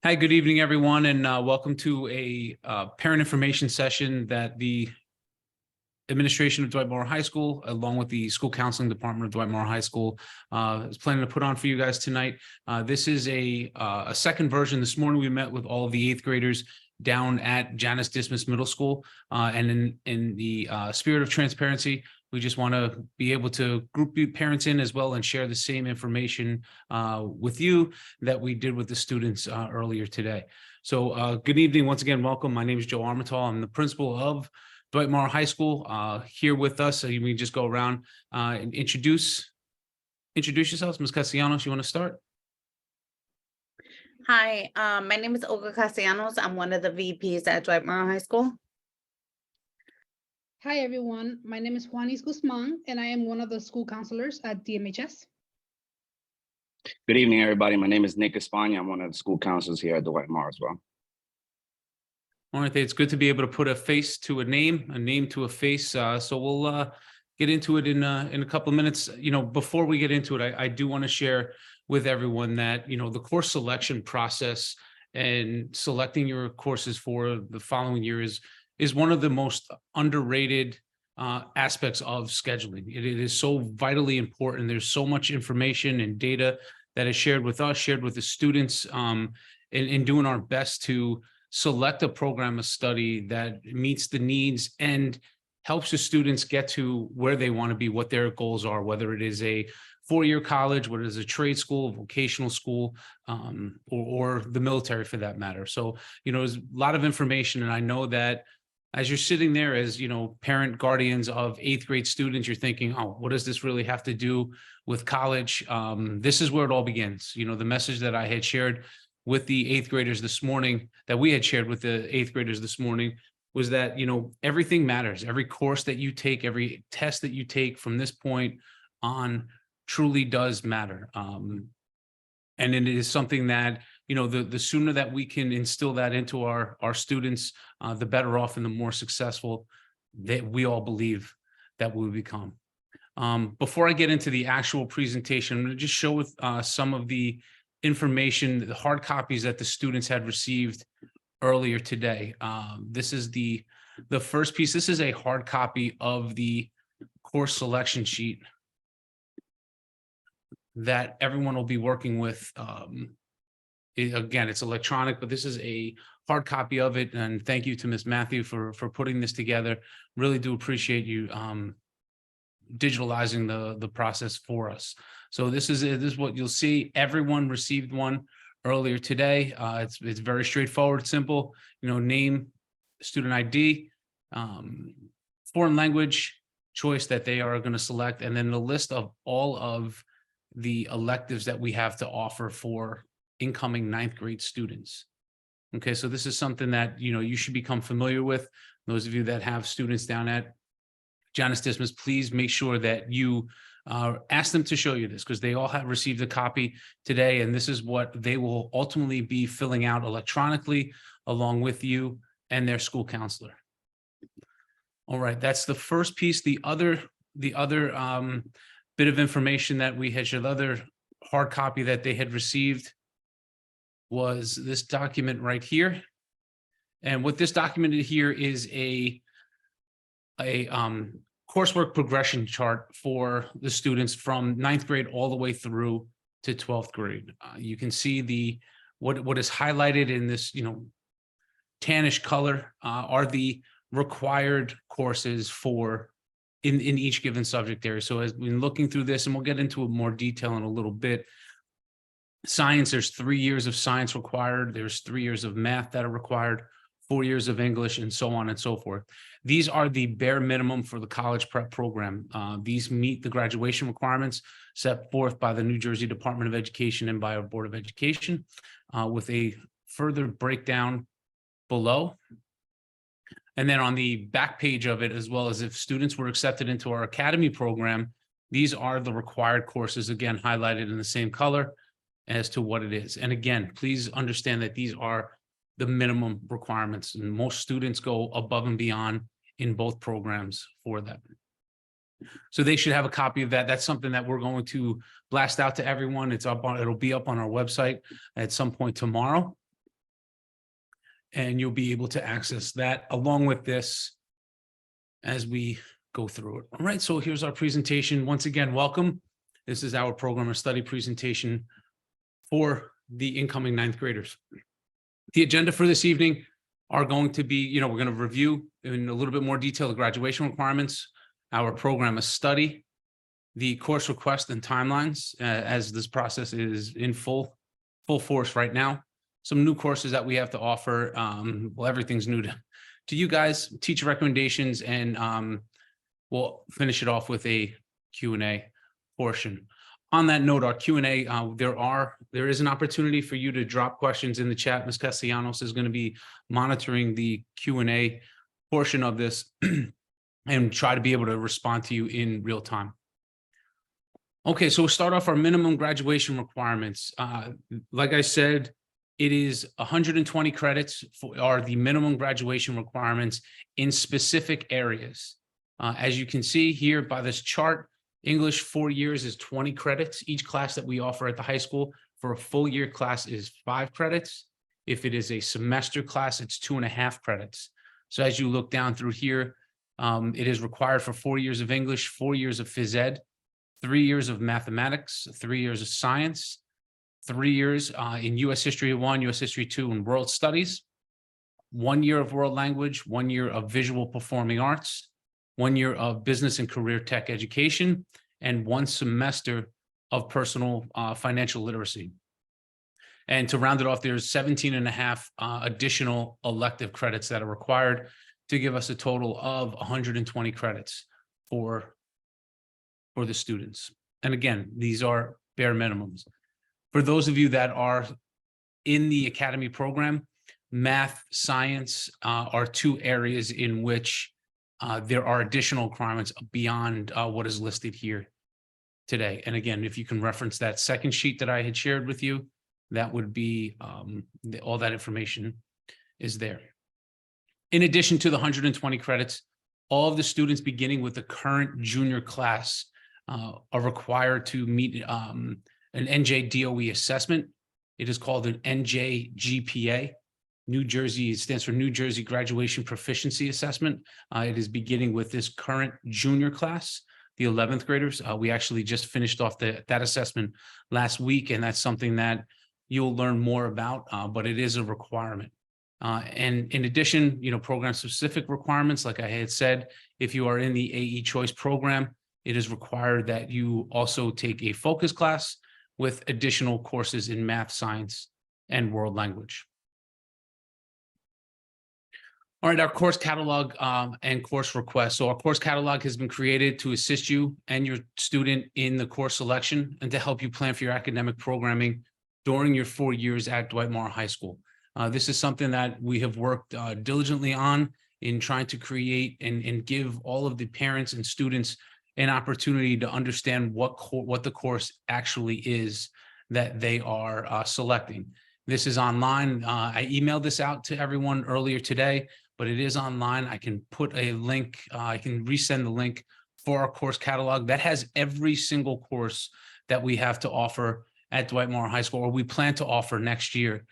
Hi, good evening, everyone, and welcome to a parent information session that the administration of Dwight Morrow High School, along with the school counseling department of Dwight Morrow High School, is planning to put on for you guys tonight. This is a second version. This morning, we met with all of the eighth graders down at JDMS Middle School, and in the spirit of transparency, we just want to be able to group you parents in as well and share the same information with you that we did with the students earlier today. So good evening. Once again, welcome. My name is Joe Armital. I'm the principal of Dwight Morrow High School. Here with us, so we can just go around and introduce yourselves. Ms. Castellanos, you want to start? Hi, my name is Olga Castellanos. I'm one of the VPs at Dwight Morrow High School. Hi, everyone. My name is Juanis Guzman, and I am one of the school counselors at DMHS. Good evening, everybody. My name is Nick Espana. I'm one of the school counselors here at Dwight Morrow as well. All right, it's good to be able to put a face to a name to a face. So we'll get into it in a couple of minutes. You know, before we get into it, I do want to share with everyone that, you know, the course selection process and selecting your courses for the following year is one of the most underrated aspects of scheduling. It is so vitally important. There's so much information and data that is shared with us, shared with the students, in doing our best to select a program of study that meets the needs and helps the students get to where they want to be, what their goals are, whether it is a four-year college, whether it is a trade school, vocational school, or the military for that matter. So, you know, there's a lot of information, and I know that as you're sitting there as, you know, parent guardians of eighth grade students, you're thinking, oh, what does this really have to do with college? This is where it all begins. You know, the message that I had shared with the eighth graders this morning, that we had shared with the eighth graders this morning, was that, you know, everything matters. Every course that you take, every test that you take from this point on truly does matter. And it is something that, you know, the sooner that we can instill that into our students, the better off and the more successful that we all believe that we will become. Before I get into the actual presentation, I'm going to just show with some of the information, the hard copies that the students had received earlier today. This is the first piece. This is a hard copy of the course selection sheet that everyone will be working with. Again, it's electronic, but this is a hard copy of it. And thank you to Ms. Matthew for putting this together. Really do appreciate you digitalizing the process for us. So this is what you'll see. Everyone received one earlier today. It's very straightforward, simple. You know, name, student ID, foreign language choice that they are going to select, and then the list of all of the electives that we have to offer for incoming ninth grade students. Okay, so this is something that, you know, you should become familiar with. Those of you that have students down at JDMS, please make sure that you ask them to show you this, because they all have received a copy today, and this is what they will ultimately be filling out electronically along with you and their school counselor. All right, that's the first piece. The other bit of information that we had shared, the other hard copy that they had received, was this document right here. And what this document here is a coursework progression chart for the students from ninth grade all the way through to 12th grade. You can see what is highlighted in this, you know, tannish color are the required courses for in each given subject area. So as we're looking through this, and we'll get into more detail in a little bit. Science, there's 3 years of science required. There's 3 years of math that are required, 4 years of English, and so on and so forth. These are the bare minimum for the college prep program. These meet the graduation requirements set forth by the New Jersey Department of Education and by our Board of Education, with a further breakdown below. And then on the back page of it, as well as if students were accepted into our academy program, these are the required courses, again, highlighted in the same color as to what it is. And again, please understand that these are the minimum requirements, and most students go above and beyond in both programs for that. So they should have a copy of that. That's something that we're going to blast out to everyone. It'll be up on our website at some point tomorrow. And you'll be able to access that along with this as we go through it. All right, so here's our presentation. Once again, welcome. This is our program of study presentation for the incoming ninth graders. The agenda for this evening are going to be, we're going to review in a little bit more detail the graduation requirements, our program of study, the course request and timelines, as this process is in full force right now. Some new courses that we have to offer. Well, everything's new to you guys, teacher recommendations, and we'll finish it off with a Q&A portion. On that note, our Q&A, there is an opportunity for you to drop questions in the chat. Ms. Castellanos is going to be monitoring the Q&A portion of this and try to be able to respond to you in real time. Okay, so we'll start off our minimum graduation requirements. Like I said, it is 120 credits are the minimum graduation requirements in specific areas. As you can see here by this chart, English 4 years is 20 credits. Each class that we offer at the high school for a full year class is 5 credits. If it is a semester class, it's 2.5 credits. So as you look down through here, it is required for 4 years of English, 4 years of phys ed, 3 years of mathematics, 3 years of science, 3 years in U.S. History 1, U.S. History 2, and World Studies, 1 year of World Language, 1 year of Visual Performing Arts, 1 year of Business and Career Tech Education, and 1 semester of Personal Financial Literacy. And to round it off, there's 17.5 additional elective credits that are required to give us a total of 120 credits for the students. And again, these are bare minimums. For those of you that are in the academy program, math, science are 2 areas in which there are additional requirements beyond what is listed here today. And again, if you can reference that second sheet that I had shared with you, that would be all that information is there. In addition to the 120 credits, all of the students beginning with the current junior class are required to meet an NJDOE assessment. It is called an NJGPA. New Jersey, it stands for New Jersey Graduation Proficiency Assessment. It is beginning with this current junior class, the 11th graders. We actually just finished off that assessment last week, and that's something that you'll learn more about, but it is a requirement. And in addition, program-specific requirements, like I had said, if you are in the AE Choice program, it is required that you also take a focus class with additional courses in math, science, and world language. All right, our course catalog and course requests. So our course catalog has been created to assist you and your student in the course selection and to help you plan for your academic programming during your 4 years at Dwight Morrow High School. This is something that we have worked diligently on in trying to create and give all of the parents and students an opportunity to understand what the course actually is that they are selecting. This is online. I emailed this out to everyone earlier today, but it is online. I can put a link, I can resend the link for our course catalog that has every single course that we have to offer at Dwight Morrow High School, or we plan to offer next year,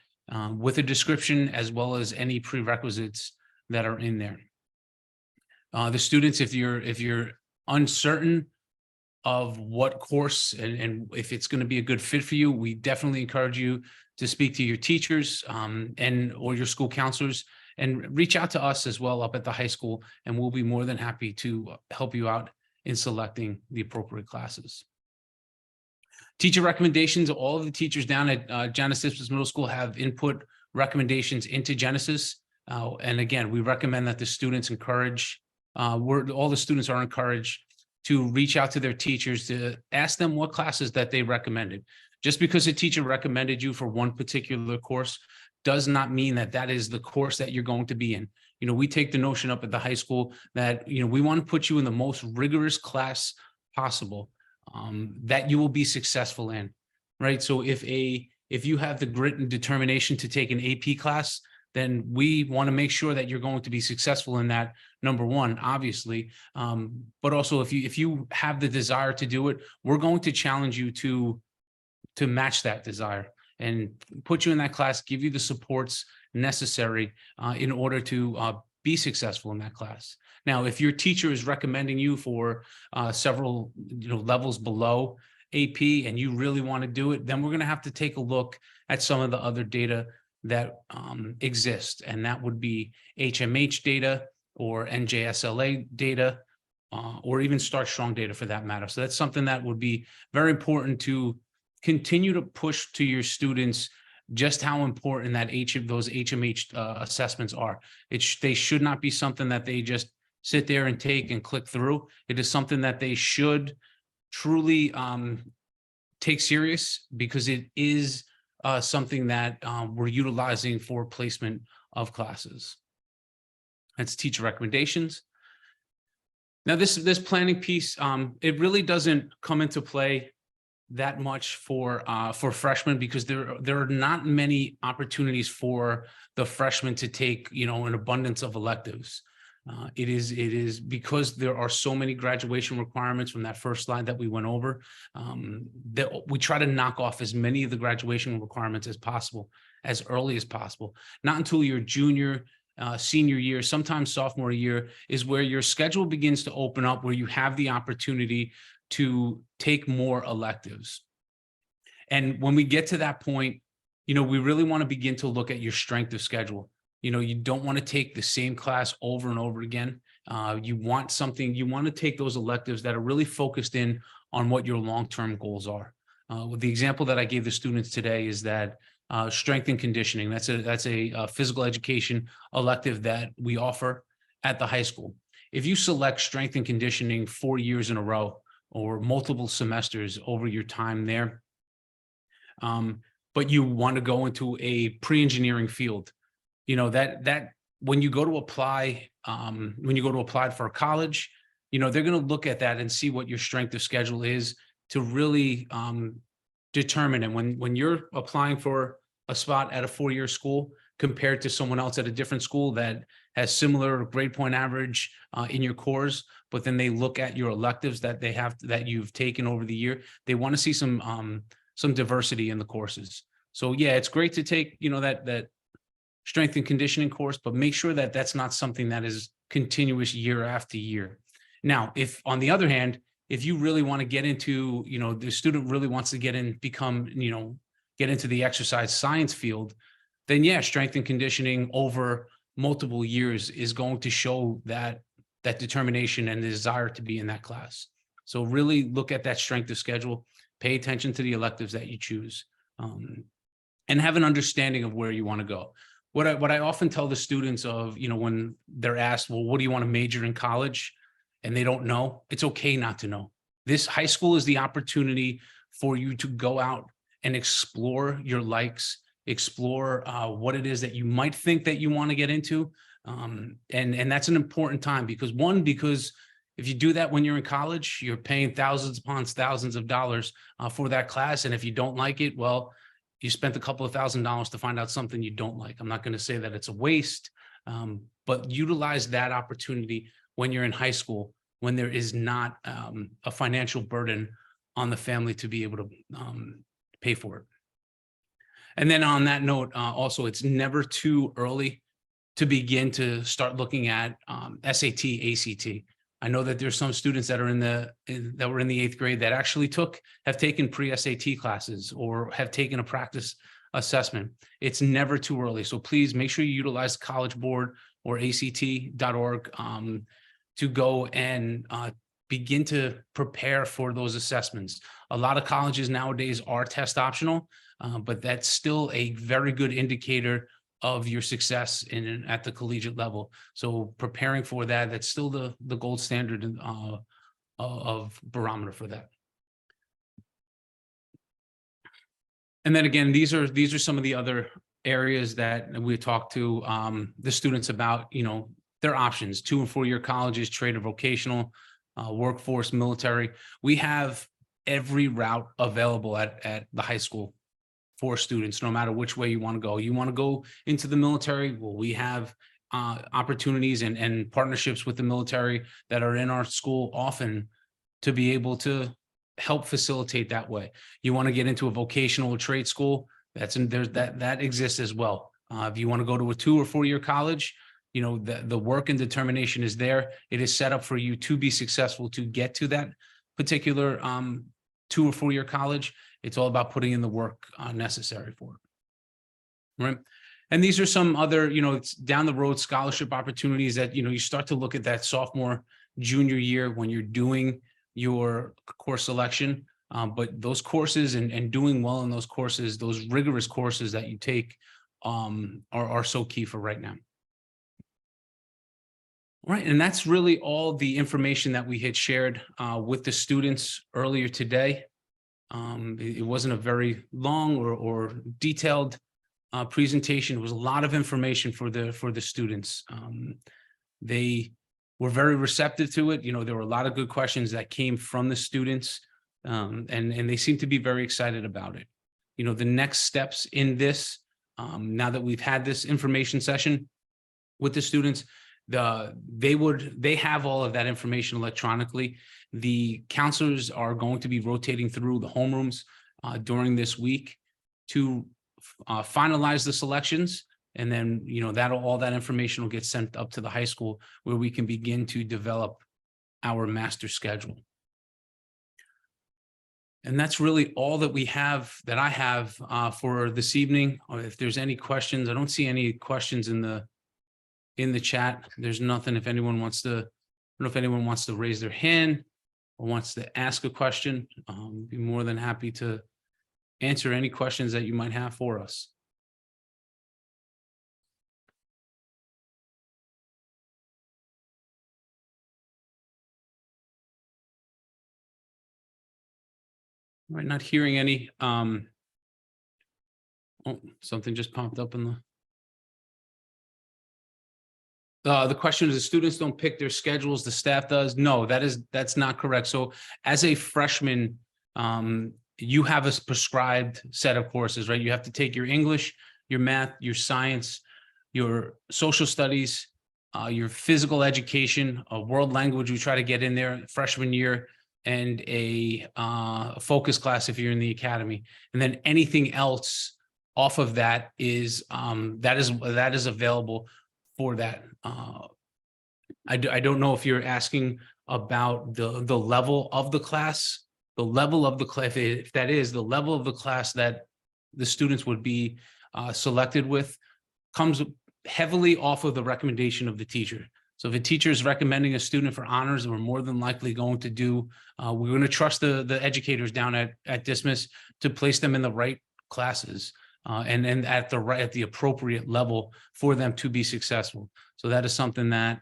with a description as well as any prerequisites that are in there. The students, if you're uncertain of what course and if it's going to be a good fit for you, we definitely encourage you to speak to your teachers or your school counselors, and reach out to us as well up at the high school, and we'll be more than happy to help you out in selecting the appropriate classes. Teacher recommendations. All of the teachers down at Genesis Middle School have input recommendations into Genesis. And again, we recommend that the students all the students are encouraged to reach out to their teachers to ask them what classes that they recommended. Just because a teacher recommended you for one particular course does not mean that that is the course that you're going to be in. We take the notion up at the high school that, we want to put you in the most rigorous class possible that you will be successful in, right? So if you have the grit and determination to take an AP class, then we want to make sure that you're going to be successful in that, number one, obviously. But also if you have the desire to do it, we're going to challenge you to match that desire. and put you in that class, give you the supports necessary in order to be successful in that class. Now, if your teacher is recommending you for several levels below AP and you really want to do it, then we're going to have to take a look at some of the other data that exist, and that would be HMH data or NJSLA data, or even Start Strong data for that matter. So that's something that would be very important to continue to push to your students just how important that those HMH assessments are. They should not be something that they just sit there and take and click through. It is something that they should truly take serious, because it is something that we're utilizing for placement of classes. That's teacher recommendations. Now, this planning piece, it really doesn't come into play that much for freshmen, because there are not many opportunities for the freshmen to take an abundance of electives. It is because there are so many graduation requirements from that first slide that we went over, that we try to knock off as many of the graduation requirements as possible, as early as possible. Not until your junior, senior year, sometimes sophomore year, is where your schedule begins to open up, where you have the opportunity to take more electives. And when we get to that point, we really want to begin to look at your strength of schedule. You don't want to take the same class over and over again. You want to take those electives that are really focused in on what your long-term goals are. The example that I gave the students today is that strength and conditioning, that's a physical education elective that we offer at the high school. If you select strength and conditioning 4 years in a row or multiple semesters over your time there, but you want to go into a pre-engineering field, that when you go to apply, for a college, they're going to look at that and see what your strength of schedule is to really determine. And when you're applying for a spot at a 4-year school compared to someone else at a different school that has similar grade point average in your cores, but then they look at your electives that you've taken over the year, they want to see some diversity in the courses. So yeah, it's great to take that strength and conditioning course, but make sure that that's not something that is continuous year after year. Now, if on the other hand, if you really want to get into, the student really wants to get into the exercise science field, then yeah, strength and conditioning over multiple years is going to show that determination and the desire to be in that class. So really look at that strength of schedule, pay attention to the electives that you choose, and have an understanding of where you want to go. What I often tell the students of, when they're asked, well, what do you want to major in college? And they don't know, it's okay not to know. This high school is the opportunity for you to go out and explore your likes, explore what it is that you might think that you want to get into. And that's an important time, because if you do that when you're in college, you're paying thousands upon thousands of dollars for that class. And if you don't like it, well, you spent a couple of $1,000s to find out something you don't like. I'm not going to say that it's a waste, but utilize that opportunity when you're in high school, when there is not a financial burden on the family to be able to pay for it. And then on that note, also, it's never too early to begin to start looking at SAT, ACT. I know that there's some students that are that were in the 8th grade that actually have taken pre-SAT classes or have taken a practice assessment. It's never too early. So please make sure you utilize College Board or ACT.org to go and begin to prepare for those assessments. A lot of colleges nowadays are test optional, but that's still a very good indicator of your success at the collegiate level. So preparing for that's still the gold standard of barometer for that. And then again, these are some of the other areas that we talked to the students about, their options: 2- and 4-year colleges, trade or vocational, workforce, military. We have every route available at the high school for students, no matter which way you want to go. You want to go into the military? Well, we have opportunities and partnerships with the military that are in our school often to be able to help facilitate that way. You want to get into a vocational or trade school? that exists as well. If you want to go to a 2 or 4 year college, you know, the work and determination is there. It is set up for you to be successful to get to that particular 2 or 4 year college. It's all about putting in the work necessary for it. Right. And these are some other, you know, it's down the road scholarship opportunities that, you know, you start to look at that sophomore, junior year when you're doing your course selection. But those courses and doing well in those courses, those rigorous courses that you take are so key for right now. Right, and that's really all the information that we had shared with the students earlier today. It wasn't a very long or detailed presentation. It was a lot of information for the students. They were very receptive to it. You know, there were a lot of good questions that came from the students, and they seem to be very excited about it. You know, the next steps in this, now that we've had this information session with the students, they have all of that information electronically. The counselors are going to be rotating through the homerooms during this week to finalize the selections, and then, you know, all that information will get sent up to the high school where we can begin to develop our master schedule. And that's really all that I have for this evening. Or if there's any questions, I don't see any questions in the chat. There's nothing. If anyone wants to, I don't know if anyone wants to raise their hand or wants to ask a question, be more than happy to answer any questions that you might have for us. All right, not hearing any. Oh, something just popped up in the question is, the students don't pick their schedules, the staff does. No, that's not correct. So as a freshman, you have a prescribed set of courses, right? You have to take your English, your math, your science, your social studies, your physical education, a world language we try to get in there freshman year, and a focus class if you're in the academy. And then anything else off of that is available for that. I don't know if you're asking about the level of the class, if that is the level of the class that the students would be selected with, comes heavily off of the recommendation of the teacher. So if a teacher is recommending a student for honors, we're more than likely going to do, we're going to trust the educators down at Dismiss to place them in the right classes and at the appropriate level for them to be successful. So that is something that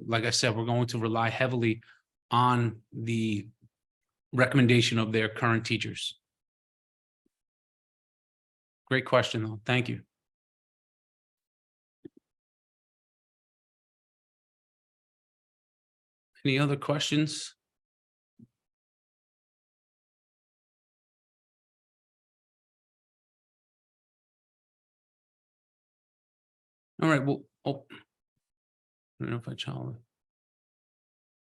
like I said, we're going to rely heavily on the recommendation of their current teachers. Great question, though. Thank you. Any other questions? All right, well, oh, I don't know if my child.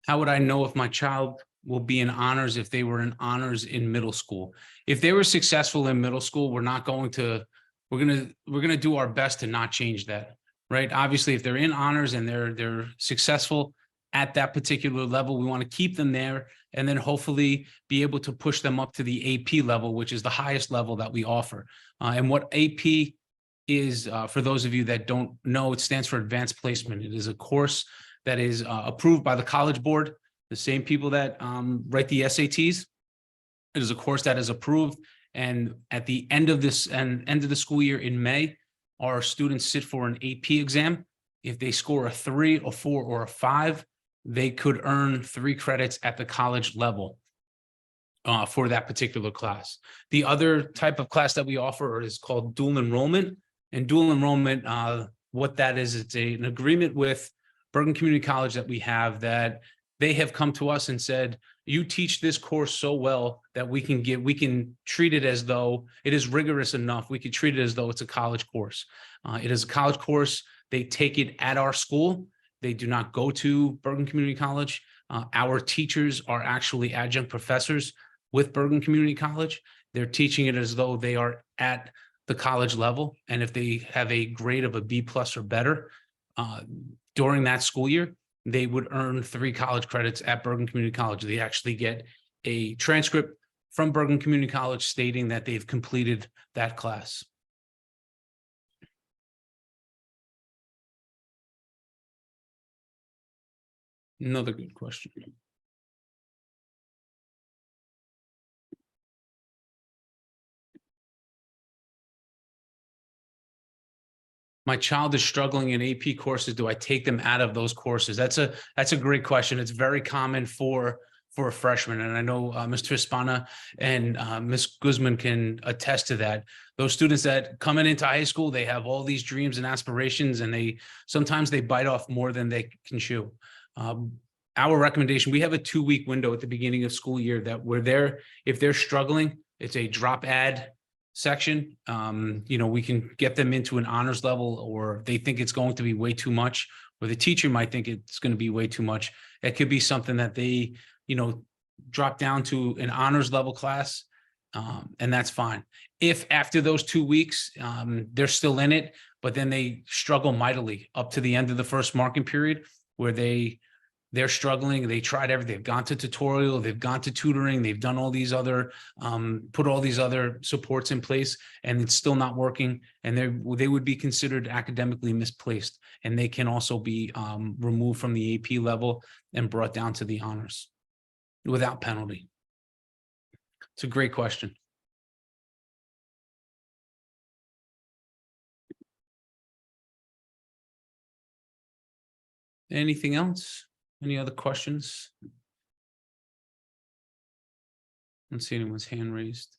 How would I know if my child will be in honors if they were in honors in middle school? If they were successful in middle school, we're going to do our best to not change that, right? Obviously, if they're in honors and they're successful at that particular level, we want to keep them there and then hopefully be able to push them up to the AP level, which is the highest level that we offer. And what AP is, for those of you that don't know, it stands for Advanced Placement. It is a course that is approved by the College Board, the same people that write the SATs. It is a course that is approved, and at the end of the school year in May, our students sit for an AP exam. If they score a 3, a 4, or a 5, they could earn 3 credits at the college level for that particular class. The other type of class that we offer is called dual enrollment. And dual enrollment, what that is, it's an agreement with Bergen Community College that we have, that they have come to us and said, you teach this course so well that we can treat it as though it is rigorous enough. We could treat it as though it's a college course. It is a college course. They take it at our school. They do not go to Bergen Community College. Our teachers are actually adjunct professors with Bergen Community College. They're teaching it as though they are at the college level. And if they have a grade of a B+ or better during that school year, they would earn 3 college credits at Bergen Community College. They actually get a transcript from Bergen Community College stating that they've completed that class. Another good question. My child is struggling in AP courses. Do I take them out of those courses? That's a great question. It's very common for a freshman. And I know Mr. Espana and Ms. Guzman can attest to that. Those students that coming into high school, they have all these dreams and aspirations, and sometimes they bite off more than they can chew. Our recommendation, we have a 2-week window at the beginning of school year that if they're struggling, it's a drop add section. We can get them into an honors level, or they think it's going to be way too much, or the teacher might think it's going to be way too much. It could be something that they, drop down to an honors level class. And that's fine. If after those 2 weeks, they're still in it, but then they struggle mightily up to the end of the first marking period, where they're struggling. They tried everything. They've gone to tutorial, they've gone to tutoring, they've done all these other, put all these other supports in place, and it's still not working. And they would be considered academically misplaced, and they can also be removed from the AP level and brought down to the honors without penalty. It's a great question. Anything else? Any other questions? I don't see anyone's hand raised.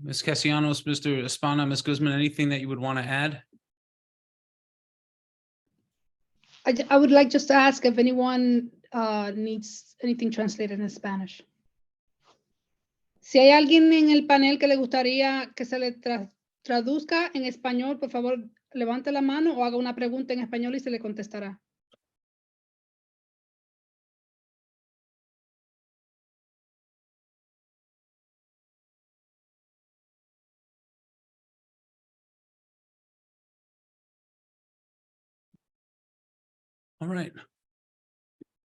Ms. Castellanos, Mr. Espana, Ms. Guzman, anything that you would want to add? I would like just to ask if anyone needs anything translated in Spanish. Si hay alguien en el panel que le gustaría que se le traduzca en español, por favor, levante la mano o haga una pregunta en español y se le contestará. All right.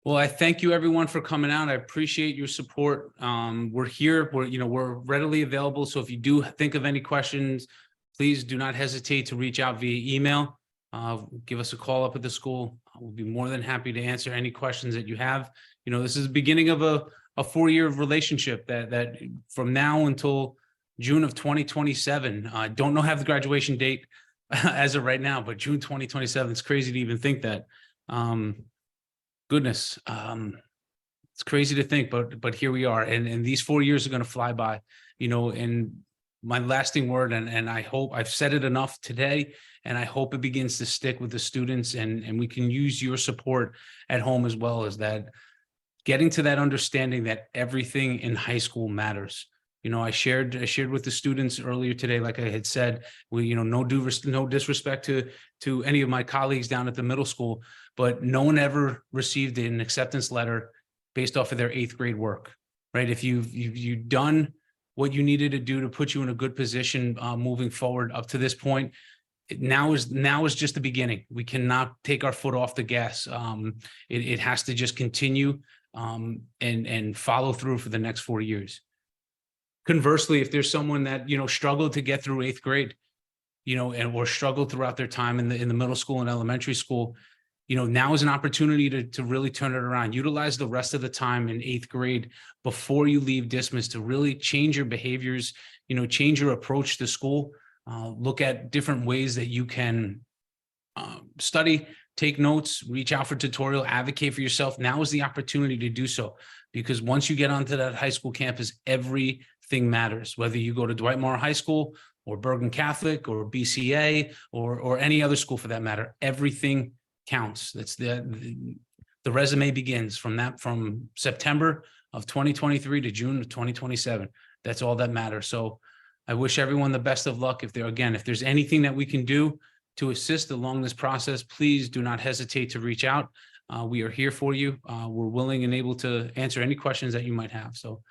Well, I thank you everyone for coming out. I appreciate your support. We're here, we're readily available. So if you do think of any questions, please do not hesitate to reach out via email. Give us a call up at the school. We'll be more than happy to answer any questions that you have. This is the beginning of a 4-year relationship that from now until June of 2027. I don't know have the graduation date as of right now, but June 2027. It's crazy to even think that. Goodness, it's crazy to think, but here we are, and these 4 years are going to fly by. And my lasting word, and I hope I've said it enough today, and I hope it begins to stick with the students, and we can use your support at home as well, as that getting to that understanding that everything in high school matters. I shared with the students earlier today, like I had said, no disrespect to any of my colleagues down at the middle school, but no one ever received an acceptance letter based off of their 8th grade work, right? If you've done what you needed to do to put you in a good position moving forward up to this point, now is just the beginning. We cannot take our foot off the gas. It has to just continue and follow through for the next 4 years. Conversely, if there's someone that, struggled to get through 8th grade, or struggled throughout their time in the middle school and elementary school, now is an opportunity to really turn it around. Utilize the rest of the time in 8th grade before you leave Dismas to really change your behaviors, change your approach to school. Look at different ways that you can study, take notes, reach out for tutorial, advocate for yourself. Now is the opportunity to do so, because once you get onto that high school campus, everything matters, whether you go to Dwight Morrow High School or Bergen Catholic or BCA or any other school for that matter. Everything counts. That's the resume begins from September of 2023 to June of 2027. That's all that matters. So I wish everyone the best of luck. If there's anything that we can do to assist along this process, please do not hesitate to reach out. We are here for you. We're willing and able to answer any questions that you might have. So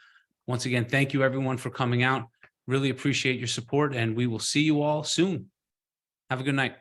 once again, thank you everyone for coming out. Really appreciate your support, and we will see you all soon. Have a good night.